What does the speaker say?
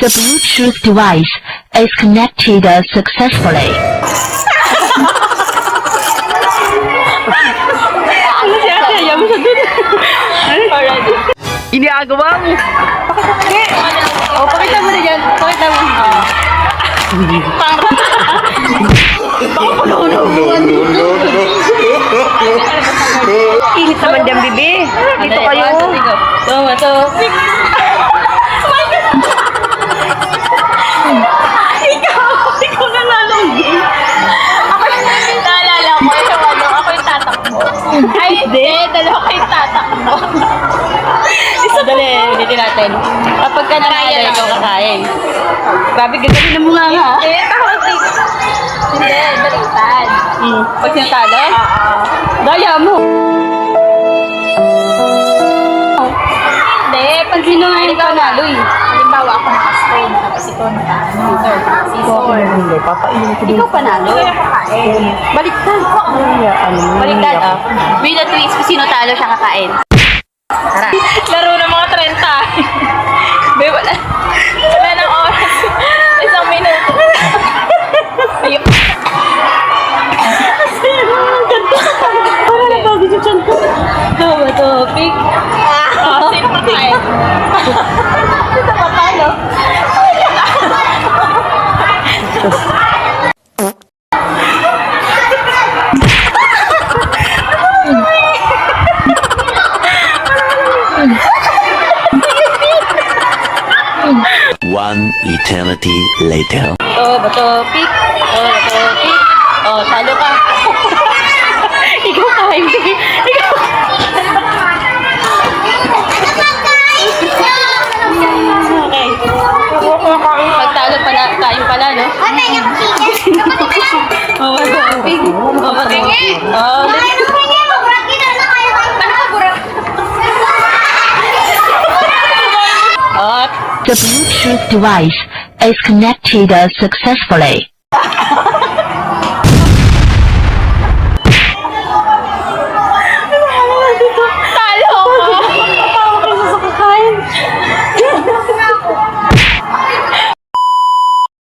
The Bluetooth device is connected successfully. Ano si ate? Ayaw mo sa dun. Alright. Iniagawa mo. Pakita mo na dyan. Pakita mo. Init naman dyan, bibi. Dito kayo. Ito. Ikaw nanalunggi. Naalala ko yung ako yung tatakbo. Ay, hindi. Dalawa kayong tatakbo. Dali, ulitin natin. Kapag ka nanalo, ikaw kakain. Grabe, gagawin na muna nga. Hindi, tawag dito. Hindi, baliktad. Pag sinatalo? Oo. Daya mo. Hindi, Pag sino nga yung panalo eh. halimbawa ako naka-stone, tapos ikaw naka-scissor. Ikaw panalo. Ikaw yung kakain. Baliktad. Baliktad, ah. With a twist, kung sino talo siya kakain. Tara. Laro ng mga 30. Be, wala ng oras. Isang minuto. Ayun. Para na bago sa tiyan ko. Tama, topic. Sino kakain? Sino papalo? One eternity later. Topic. Talo ka. Ikaw kain, babe. Ikaw. Okay. Pagtalo pala, kain pala, no? Topic. At The Bluetooth device is connected successfully.